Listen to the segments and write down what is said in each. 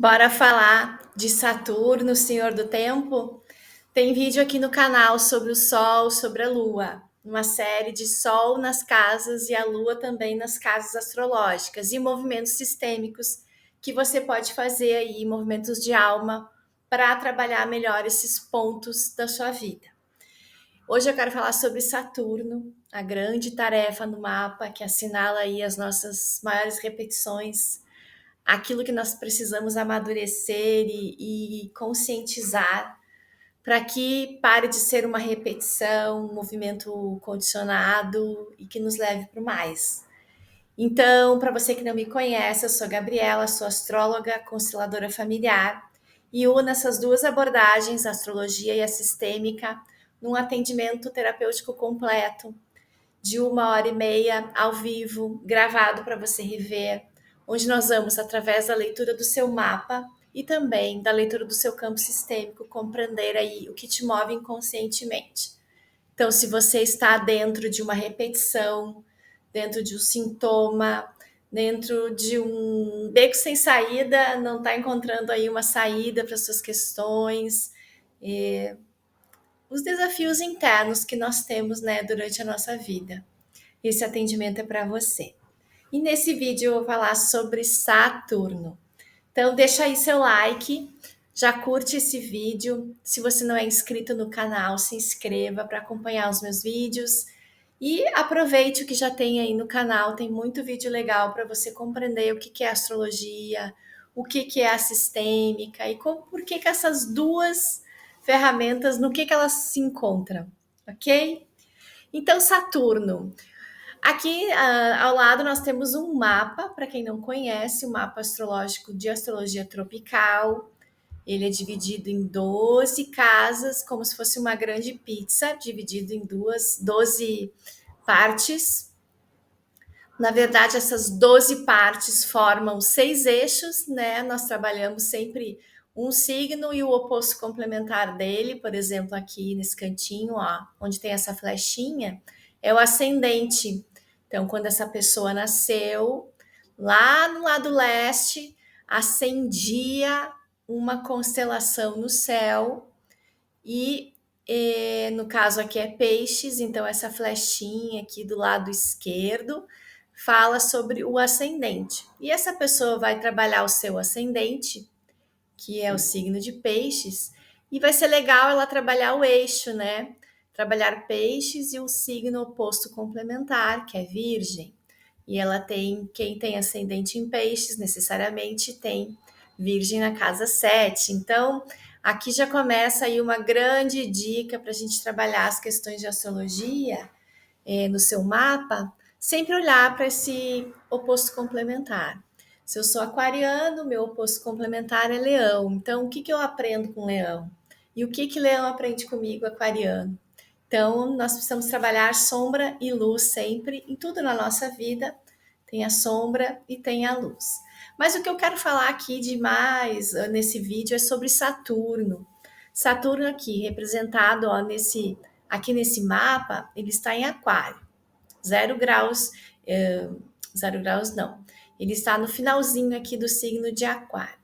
Bora falar de Saturno, Senhor do Tempo? Tem vídeo aqui no canal sobre o Sol, sobre a Lua. Uma série de Sol nas casas e a Lua também nas casas astrológicas. E movimentos sistêmicos que você pode fazer aí, movimentos de alma, para trabalhar melhor esses pontos da sua vida. Hoje eu quero falar sobre Saturno, a grande tarefa no mapa que assinala aí as nossas maiores repetições, aquilo que nós precisamos amadurecer e conscientizar para que pare de ser uma repetição, um movimento condicionado e que nos leve para o mais. Então, para você que não me conhece, eu sou Gabriela, sou astróloga, consteladora familiar e uno essas duas abordagens, a astrologia e a sistêmica, num atendimento terapêutico completo de 1h30 ao vivo, gravado para você rever, onde nós vamos, através da leitura do seu mapa e também da leitura do seu campo sistêmico, compreender aí o que te move inconscientemente. Então, se você está dentro de uma repetição, dentro de um sintoma, dentro de um beco sem saída, não está encontrando aí uma saída para suas questões, os desafios internos que nós temos, né, durante a nossa vida. Esse atendimento é para você. E nesse vídeo eu vou falar sobre Saturno. Então deixa aí seu like, já curte esse vídeo. Se você não é inscrito no canal, se inscreva para acompanhar os meus vídeos. E aproveite o que já tem aí no canal, tem muito vídeo legal para você compreender o que é astrologia, o que é a sistêmica e por que essas duas ferramentas, no que elas se encontram, ok? Então, Saturno. Aqui ao lado nós temos um mapa, para quem não conhece, um mapa astrológico de astrologia tropical. Ele é dividido em 12 casas, como se fosse uma grande pizza, dividido em 12 partes. Na verdade, essas 12 partes formam 6 eixos, né? Nós trabalhamos sempre um signo e o oposto complementar dele, por exemplo, aqui nesse cantinho, ó, onde tem essa flechinha, é o ascendente. Então, quando essa pessoa nasceu, lá no lado leste, ascendia uma constelação no céu e no caso aqui é peixes, então essa flechinha aqui do lado esquerdo fala sobre o ascendente. E essa pessoa vai trabalhar o seu ascendente, que é o signo de peixes, e vai ser legal ela trabalhar o eixo, né? Trabalhar peixes e o signo oposto complementar, que é virgem. E ela tem, quem tem ascendente em peixes, necessariamente tem virgem na casa 7. Então, aqui já começa aí uma grande dica para a gente trabalhar as questões de astrologia no seu mapa, sempre olhar para esse oposto complementar. Se eu sou aquariano, meu oposto complementar é leão. Então, o que eu aprendo com leão? E o que leão aprende comigo, aquariano? Então, nós precisamos trabalhar sombra e luz sempre, em tudo na nossa vida. Tem a sombra e tem a luz. Mas o que eu quero falar aqui de mais nesse vídeo é sobre Saturno. Saturno aqui, representado ó, aqui nesse mapa, ele está em aquário. 0 graus, 0 graus não. Ele está no finalzinho aqui do signo de aquário.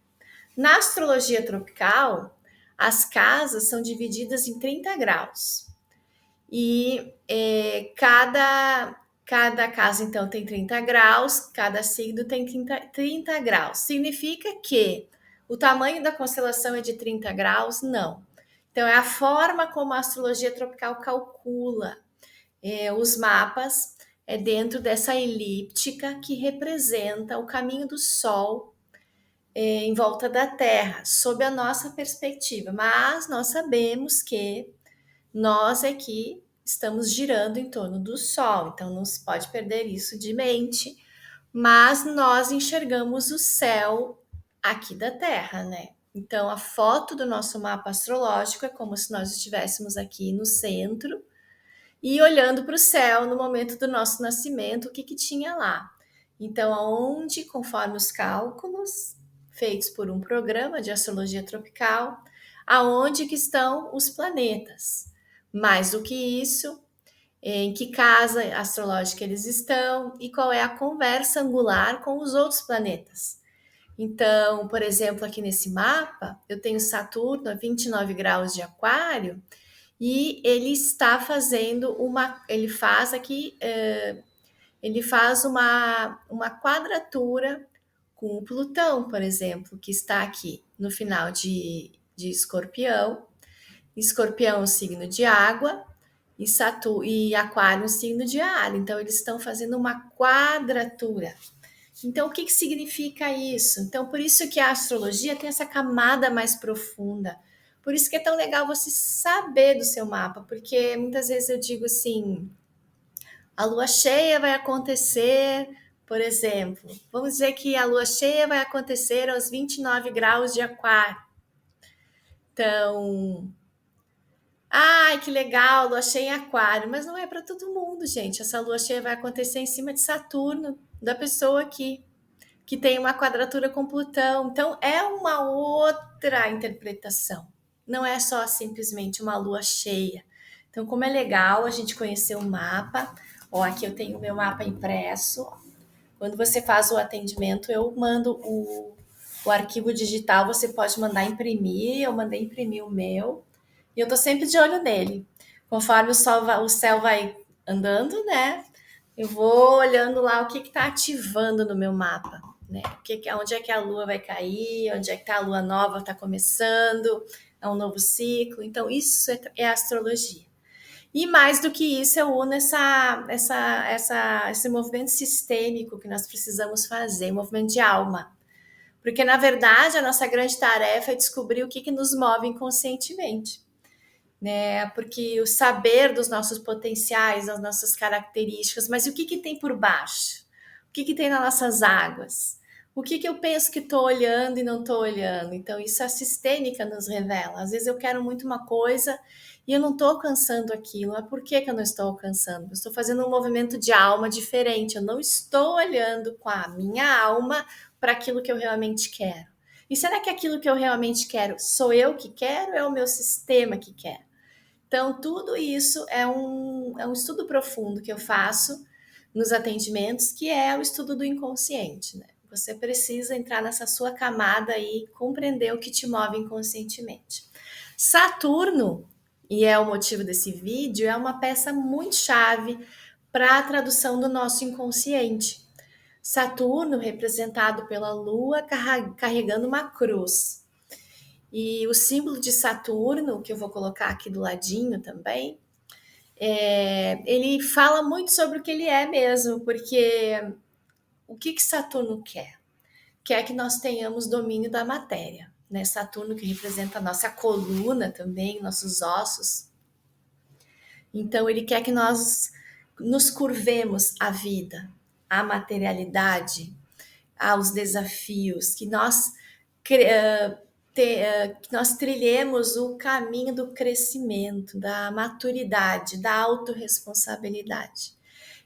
Na astrologia tropical, as casas são divididas em 30 graus. E cada casa, então, tem 30 graus, cada signo tem 30 graus. Significa que o tamanho da constelação é de 30 graus? Não. Então, é a forma como a astrologia tropical calcula os mapas dentro dessa elíptica que representa o caminho do Sol em volta da Terra, sob a nossa perspectiva. Mas nós sabemos que nós aqui estamos girando em torno do Sol, então não se pode perder isso de mente, mas nós enxergamos o céu aqui da Terra, né? Então a foto do nosso mapa astrológico é como se nós estivéssemos aqui no centro e olhando para o céu no momento do nosso nascimento, o que tinha lá. Então, aonde, conforme os cálculos feitos por um programa de astrologia tropical, aonde que estão os planetas. Mais do que isso, em que casa astrológica eles estão e qual é a conversa angular com os outros planetas. Então, por exemplo, aqui nesse mapa, eu tenho Saturno a 29 graus de Aquário e ele está fazendo ele faz aqui, ele faz uma quadratura com o Plutão, por exemplo, que está aqui no final de Escorpião. Escorpião é um signo de água e Saturno e Aquário é um signo de ar. Então eles estão fazendo uma quadratura. Então o que significa isso? Então por isso que a astrologia tem essa camada mais profunda. Por isso que é tão legal você saber do seu mapa, porque muitas vezes eu digo assim, a lua cheia vai acontecer, por exemplo, vamos dizer que a lua cheia vai acontecer aos 29 graus de Aquário. Então, ai, que legal, lua cheia em Aquário, mas não é para todo mundo, gente. Essa lua cheia vai acontecer em cima de Saturno, da pessoa aqui, que tem uma quadratura com Plutão. Então, é uma outra interpretação. Não é só simplesmente uma lua cheia. Então, como é legal a gente conhecer o mapa. Ó, aqui eu tenho o meu mapa impresso. Quando você faz o atendimento, eu mando o arquivo digital, você pode mandar imprimir. Eu mandei imprimir o meu. E eu tô sempre de olho nele. Conforme o céu vai andando, né? Eu vou olhando lá o que está ativando no meu mapa, né? Onde é que a lua vai cair, onde é que tá a lua nova, está começando, é um novo ciclo. Então, isso é astrologia. E mais do que isso, eu uno esse movimento sistêmico que nós precisamos fazer, movimento de alma. Porque, na verdade, a nossa grande tarefa é descobrir o que nos move inconscientemente, né? Porque o saber dos nossos potenciais, das nossas características, mas o que tem por baixo? O que tem nas nossas águas? O que eu penso que estou olhando e não estou olhando? Então, isso a sistêmica nos revela. Às vezes eu quero muito uma coisa e eu não estou alcançando aquilo. Mas por que eu não estou alcançando? Eu estou fazendo um movimento de alma diferente. Eu não estou olhando com a minha alma para aquilo que eu realmente quero. E será que aquilo que eu realmente quero sou eu que quero ou é o meu sistema que quer? Então, tudo isso é um estudo profundo que eu faço nos atendimentos, que é o estudo do inconsciente, né? Você precisa entrar nessa sua camada e compreender o que te move inconscientemente. Saturno, e é o motivo desse vídeo, é uma peça muito chave para a tradução do nosso inconsciente. Saturno, representado pela Lua, carregando uma cruz. E o símbolo de Saturno, que eu vou colocar aqui do ladinho também, ele fala muito sobre o que ele é mesmo, porque o que Saturno quer? Quer que nós tenhamos domínio da matéria, né? Saturno que representa a nossa coluna também, nossos ossos. Então ele quer que nós nos curvemos à vida, à materialidade, aos desafios, que nós que nós trilhemos o caminho do crescimento, da maturidade, da autorresponsabilidade.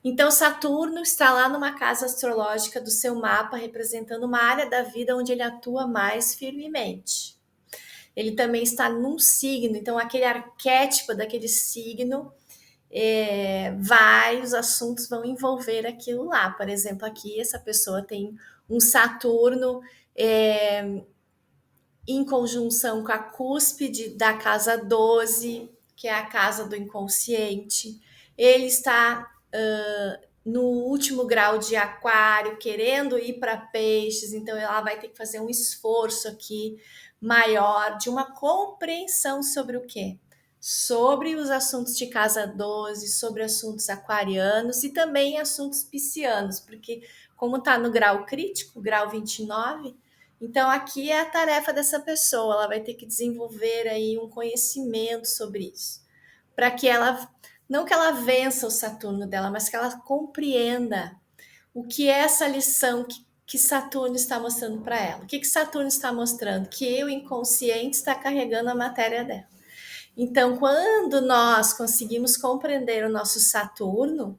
Então, Saturno está lá numa casa astrológica do seu mapa, representando uma área da vida onde ele atua mais firmemente. Ele também está num signo, então aquele arquétipo daquele signo os assuntos vão envolver aquilo lá. Por exemplo, aqui essa pessoa tem um Saturno em conjunção com a cúspide da casa 12, que é a casa do inconsciente. Ele está no último grau de Aquário, querendo ir para Peixes, então ela vai ter que fazer um esforço aqui maior de uma compreensão sobre o quê? Sobre os assuntos de casa 12, sobre assuntos aquarianos e também assuntos piscianos, porque como está no grau crítico, grau 29, então aqui é a tarefa dessa pessoa, ela vai ter que desenvolver aí um conhecimento sobre isso, para que ela, não que ela vença o Saturno dela, mas que ela compreenda o que é essa lição que Saturno está mostrando para ela. O que Saturno está mostrando? Que o inconsciente está carregando a matéria dela. Então, quando nós conseguimos compreender o nosso Saturno,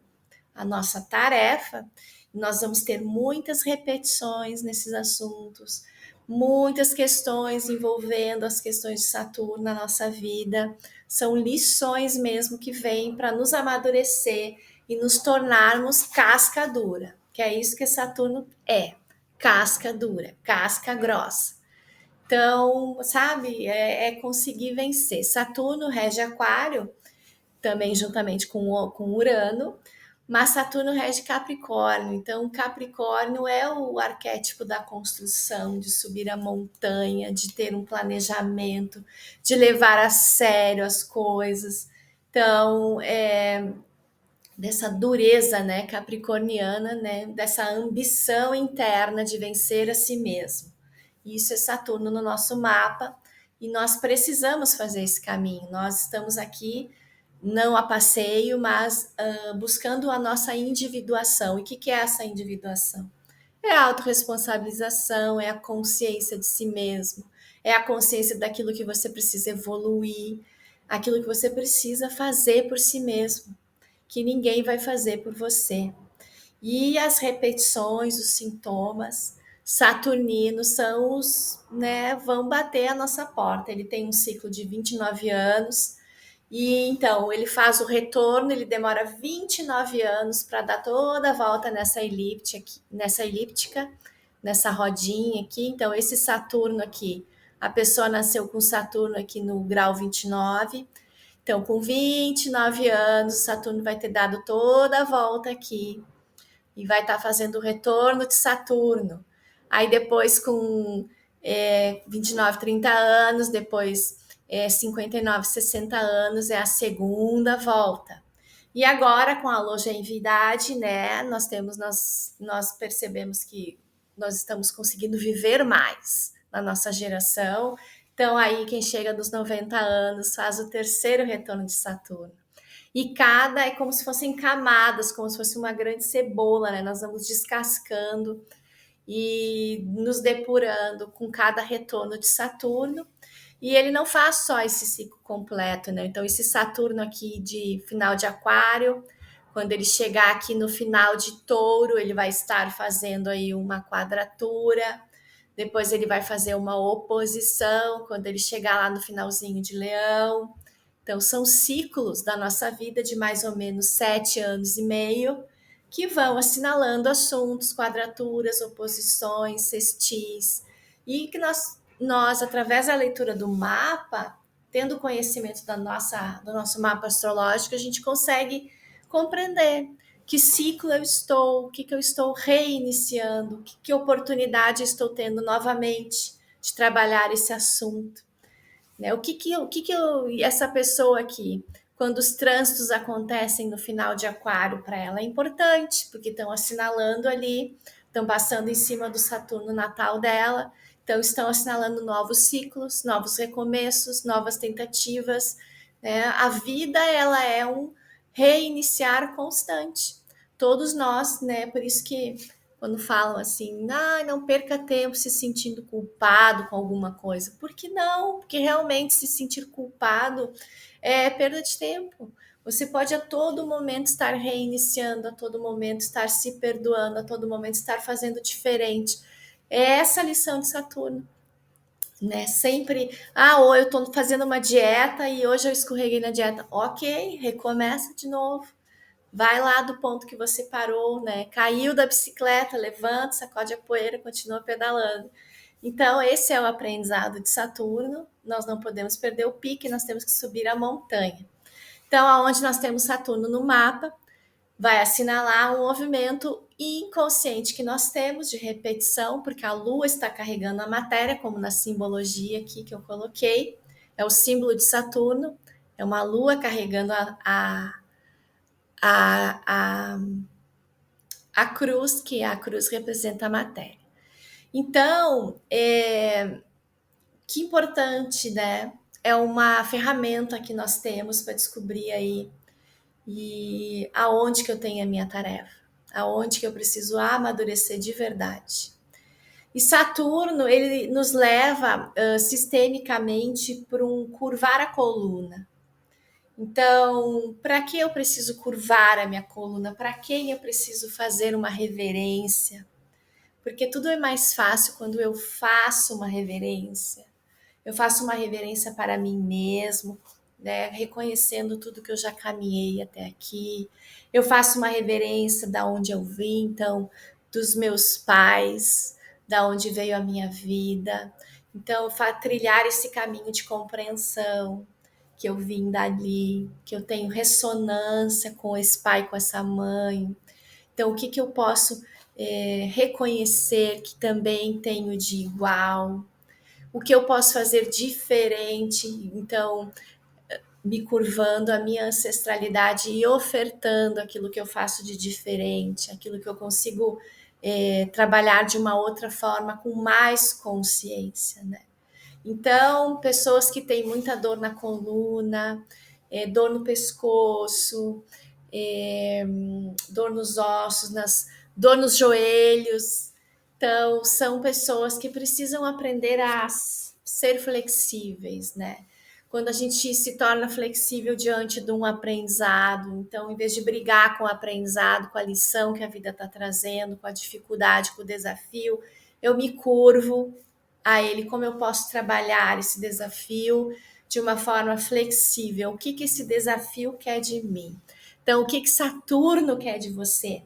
a nossa tarefa, nós vamos ter muitas repetições nesses assuntos, muitas questões envolvendo as questões de Saturno na nossa vida. São lições mesmo que vêm para nos amadurecer e nos tornarmos casca dura, que é isso que Saturno é, casca dura, casca grossa. Então, sabe, é conseguir vencer. Saturno rege Aquário, também juntamente com Urano, mas Saturno rege Capricórnio. Então, Capricórnio é o arquétipo da construção, de subir a montanha, de ter um planejamento, de levar a sério as coisas. Então, dessa dureza, né, capricorniana, né, dessa ambição interna de vencer a si mesmo. Isso é Saturno no nosso mapa e nós precisamos fazer esse caminho. Nós estamos aqui não a passeio, mas buscando a nossa individuação. E o que é essa individuação? É a autorresponsabilização, é a consciência de si mesmo, é a consciência daquilo que você precisa evoluir, aquilo que você precisa fazer por si mesmo, que ninguém vai fazer por você. E as repetições, os sintomas saturninos são os, né, vão bater a nossa porta. Ele tem um ciclo de 29 anos, e então ele faz o retorno, ele demora 29 anos para dar toda a volta nessa elíptica, nessa rodinha aqui. Então, esse Saturno aqui, a pessoa nasceu com Saturno aqui no grau 29. Então, com 29 anos, Saturno vai ter dado toda a volta aqui e vai estar fazendo o retorno de Saturno. Aí depois com 29, 30 anos, depois 59, 60 anos é a segunda volta. E agora com a longevidade, né, nós percebemos que nós estamos conseguindo viver mais na nossa geração. Então aí quem chega dos 90 anos faz o terceiro retorno de Saturno. E cada é como se fossem camadas, como se fosse uma grande cebola, né? Nós vamos descascando e nos depurando com cada retorno de Saturno. E ele não faz só esse ciclo completo, né? Então, esse Saturno aqui de final de Aquário, quando ele chegar aqui no final de Touro, ele vai estar fazendo aí uma quadratura. Depois ele vai fazer uma oposição quando ele chegar lá no finalzinho de Leão. Então, são ciclos da nossa vida de mais ou menos 7 anos e meio que vão assinalando assuntos, quadraturas, oposições, sextis, e que nós através da leitura do mapa, tendo conhecimento do nosso mapa astrológico, a gente consegue compreender que ciclo eu estou, o que eu estou reiniciando, que oportunidade eu estou tendo novamente de trabalhar esse assunto. Né? Essa pessoa aqui, quando os trânsitos acontecem no final de Aquário, para ela é importante, porque estão assinalando ali, estão passando em cima do Saturno natal dela, então estão assinalando novos ciclos, novos recomeços, novas tentativas. Né? A vida ela é um reiniciar constante. Todos nós, né? Por isso que quando falam assim, não perca tempo se sentindo culpado com alguma coisa. Por que não? Porque realmente se sentir culpado é perda de tempo. Você pode a todo momento estar reiniciando, a todo momento estar se perdoando, a todo momento estar fazendo diferente. É essa a lição de Saturno. Né? Sempre, ou eu estou fazendo uma dieta e hoje eu escorreguei na dieta. Ok, recomeça de novo. Vai lá do ponto que você parou, né? Caiu da bicicleta, levanta, sacode a poeira, continua pedalando. Então, esse é o aprendizado de Saturno. Nós não podemos perder o pique, nós temos que subir a montanha. Então, aonde nós temos Saturno no mapa, vai assinalar um movimento inconsciente que nós temos de repetição, porque a Lua está carregando a matéria, como na simbologia aqui que eu coloquei. É o símbolo de Saturno, é uma Lua carregando a a cruz, que a cruz representa a matéria. Então, que importante, né? É uma ferramenta que nós temos para descobrir aí e aonde que eu tenho a minha tarefa, aonde que eu preciso amadurecer de verdade. E Saturno, ele nos leva sistemicamente para um curvar a coluna. Então, para que eu preciso curvar a minha coluna? Para quem eu preciso fazer uma reverência? Porque tudo é mais fácil quando eu faço uma reverência. Eu faço uma reverência para mim mesmo, né? Reconhecendo tudo que eu já caminhei até aqui. Eu faço uma reverência da onde eu vim, então, dos meus pais, da onde veio a minha vida. Então, trilhar esse caminho de compreensão, que eu vim dali, que eu tenho ressonância com esse pai, com essa mãe. Então, o que, que eu posso reconhecer que também tenho de igual? O que eu posso fazer diferente? Então, me curvando à minha ancestralidade e ofertando aquilo que eu faço de diferente, aquilo que eu consigo trabalhar de uma outra forma, com mais consciência, né? Então, pessoas que têm muita dor na coluna, dor no pescoço, dor nos ossos, dor nos joelhos. Então, são pessoas que precisam aprender a ser flexíveis, né? Quando a gente se torna flexível diante de um aprendizado, então, em vez de brigar com o aprendizado, com a lição que a vida está trazendo, com a dificuldade, com o desafio, eu me curvo a ele, como eu posso trabalhar esse desafio de uma forma flexível. O que, que esse desafio quer de mim? Então, o que, que Saturno quer de você?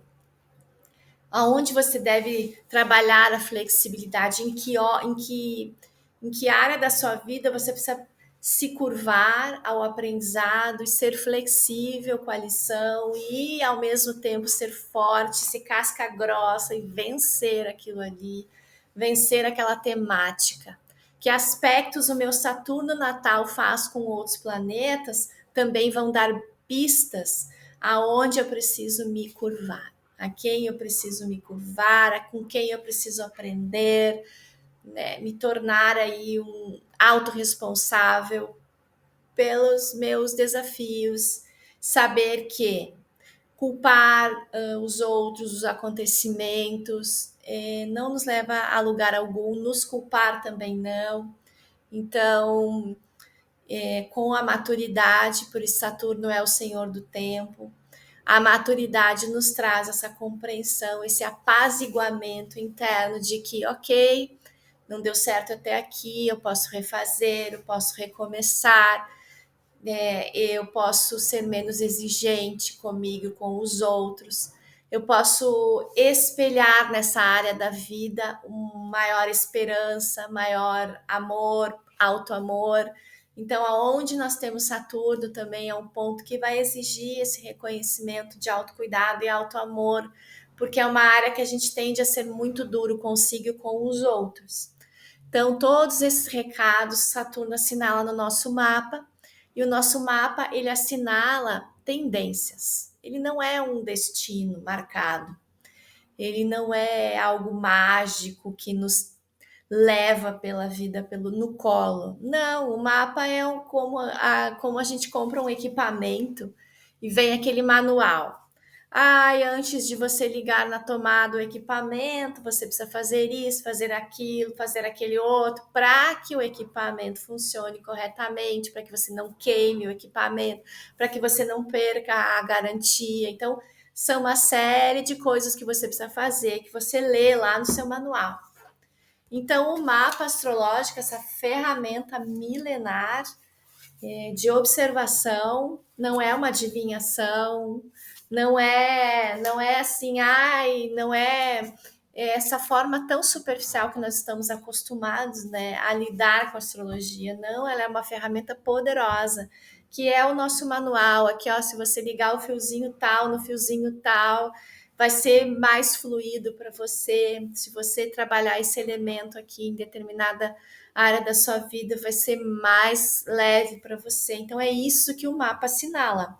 Aonde você deve trabalhar a flexibilidade? Em que área da sua vida você precisa se curvar ao aprendizado e ser flexível com a lição e, ao mesmo tempo, ser forte, ser casca grossa e vencer aquilo ali, vencer aquela temática. Que aspectos o meu Saturno natal faz com outros planetas também vão dar pistas aonde eu preciso me curvar, a quem eu preciso me curvar, com quem eu preciso aprender, né? Me tornar aí um autorresponsável pelos meus desafios, saber que culpar os outros, os acontecimentos, não nos leva a lugar algum, nos culpar também não. Então, com a maturidade, por isso Saturno é o senhor do tempo, a maturidade nos traz essa compreensão, esse apaziguamento interno de que, ok, não deu certo até aqui, eu posso refazer, eu posso recomeçar, eu posso ser menos exigente comigo, com os outros, eu posso espelhar nessa área da vida maior esperança, maior amor, auto-amor. Então, aonde nós temos Saturno também é um ponto que vai exigir esse reconhecimento de autocuidado e auto-amor, porque é uma área que a gente tende a ser muito duro consigo e com os outros. Então, todos esses recados Saturno assinala no nosso mapa, e o nosso mapa, ele assinala tendências. Ele não é um destino marcado. Ele não é algo mágico que nos leva pela vida no colo. Não, o mapa é como a gente compra um equipamento e vem aquele manual. Ai, antes de você ligar na tomada o equipamento, você precisa fazer isso, fazer aquilo, fazer aquele outro, para que o equipamento funcione corretamente, para que você não queime o equipamento, para que você não perca a garantia. Então, são uma série de coisas que você precisa fazer, que você lê lá no seu manual. Então, o mapa astrológico, essa ferramenta milenar de observação, não é uma adivinhação, não é assim, não é essa forma tão superficial que nós estamos acostumados, né, a lidar com a astrologia. Não, ela é uma ferramenta poderosa, que é o nosso manual. Aqui, ó, se você ligar o fiozinho tal no fiozinho tal, vai ser mais fluido para você. Se você trabalhar esse elemento aqui em determinada área da sua vida, vai ser mais leve para você. Então é isso que o mapa assinala.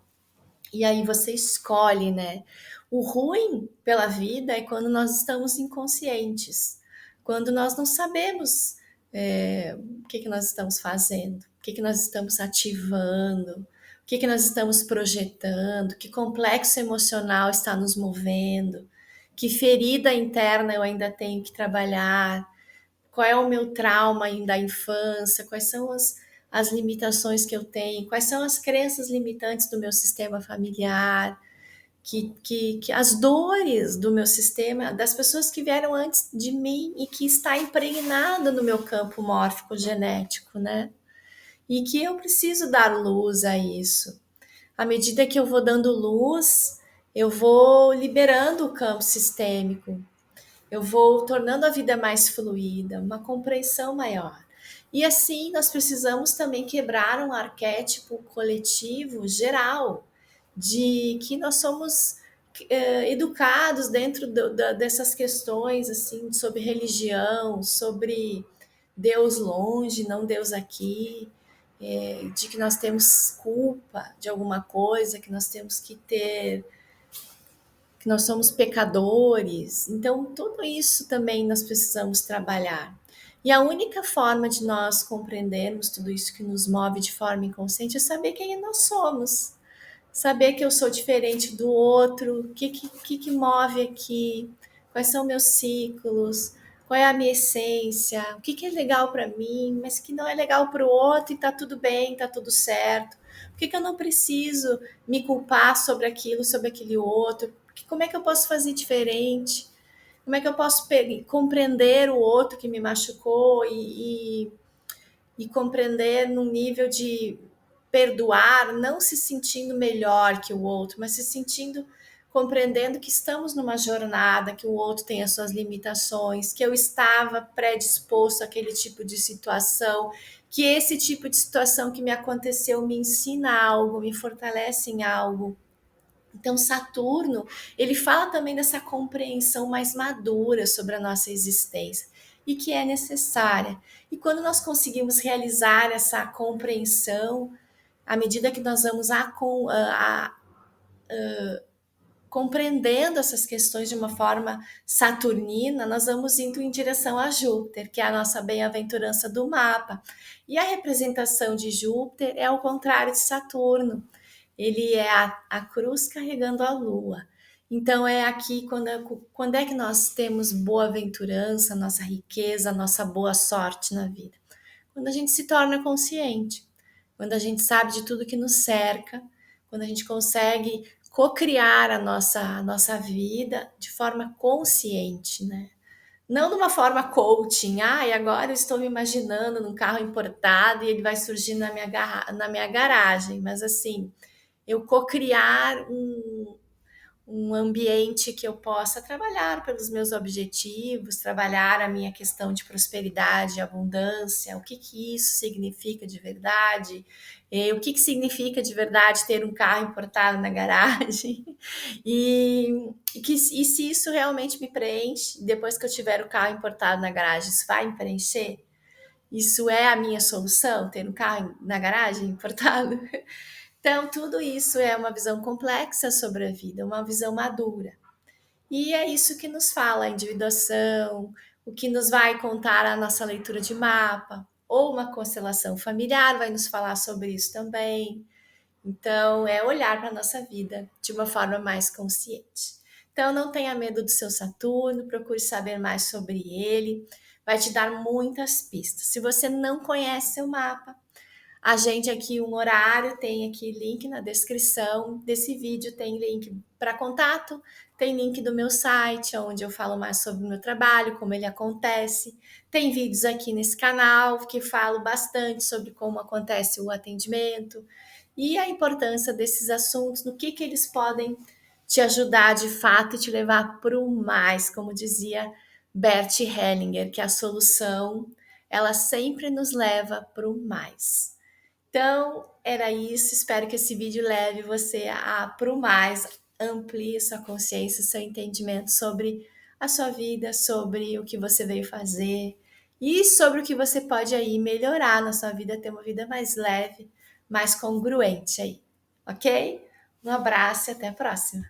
E aí você escolhe, né? O ruim pela vida é quando nós estamos inconscientes, quando nós não sabemos o que nós estamos fazendo, o que nós estamos ativando, o que nós estamos projetando, que complexo emocional está nos movendo, que ferida interna eu ainda tenho que trabalhar, qual é o meu trauma da infância, quais são as limitações que eu tenho, quais são as crenças limitantes do meu sistema familiar, que as dores do meu sistema, das pessoas que vieram antes de mim e que está impregnada no meu campo mórfico genético, né? E que eu preciso dar luz a isso. À medida que eu vou dando luz, eu vou liberando o campo sistêmico. eu vou tornando a vida mais fluida, uma compreensão maior. E assim nós precisamos também quebrar um arquétipo coletivo geral de que nós somos educados dentro dessas questões assim sobre religião, sobre Deus longe, não Deus aqui, de que nós temos culpa de alguma coisa, que nós temos que ter, que nós somos pecadores. Então, tudo isso também nós precisamos trabalhar. E a única forma de nós compreendermos tudo isso que nos move de forma inconsciente é saber quem nós somos. Saber que eu sou diferente do outro, o que move aqui, quais são meus ciclos, qual é a minha essência, o que é legal para mim, mas que não é legal para o outro e tá tudo bem, tá tudo certo. Por que eu não preciso me culpar sobre aquilo, sobre aquele outro? Como é que eu posso fazer diferente? Como é que eu posso compreender o outro que me machucou e compreender num nível de perdoar, não se sentindo melhor que o outro, mas se sentindo compreendendo que estamos numa jornada, que o outro tem as suas limitações, que eu estava predisposto àquele tipo de situação, que esse tipo de situação que me aconteceu me ensina algo, me fortalece em algo. Então, Saturno, ele fala também dessa compreensão mais madura sobre a nossa existência e que é necessária. E quando nós conseguimos realizar essa compreensão, à medida que nós vamos compreendendo essas questões de uma forma saturnina, nós vamos indo em direção a Júpiter, que é a nossa bem-aventurança do mapa. E a representação de Júpiter é o contrário de Saturno. Ele é a cruz carregando a lua. Então é aqui quando é que nós temos boa-aventurança, nossa riqueza, nossa boa sorte na vida. Quando a gente se torna consciente, quando a gente sabe de tudo que nos cerca, quando a gente consegue co-criar a nossa vida de forma consciente, né? Não de uma forma coaching, e agora eu estou me imaginando num carro importado e ele vai surgir na minha garagem, mas assim, eu co-criar um ambiente que eu possa trabalhar pelos meus objetivos, trabalhar a minha questão de prosperidade e abundância, o que isso significa de verdade, o que significa de verdade ter um carro importado na garagem, e se isso realmente me preenche, depois que eu tiver o carro importado na garagem, isso vai me preencher? Isso é a minha solução, ter um carro na garagem importado? Então, tudo isso é uma visão complexa sobre a vida, uma visão madura. E é isso que nos fala a individuação, o que nos vai contar a nossa leitura de mapa, ou uma constelação familiar vai nos falar sobre isso também. Então, é olhar para a nossa vida de uma forma mais consciente. Então, não tenha medo do seu Saturno, procure saber mais sobre ele, vai te dar muitas pistas. Se você não conhece seu mapa, agende aqui um horário, tem aqui link na descrição desse vídeo, tem link para contato, tem link do meu site, onde eu falo mais sobre o meu trabalho, como ele acontece. Tem vídeos aqui nesse canal que falo bastante sobre como acontece o atendimento e a importância desses assuntos, no que eles podem te ajudar de fato e te levar para o mais, como dizia Bert Hellinger, que a solução ela sempre nos leva para o mais. Então, era isso. Espero que esse vídeo leve você a pro mais, amplie sua consciência, seu entendimento sobre a sua vida, sobre o que você veio fazer e sobre o que você pode aí melhorar na sua vida, ter uma vida mais leve, mais congruente aí, ok? Um abraço e até a próxima.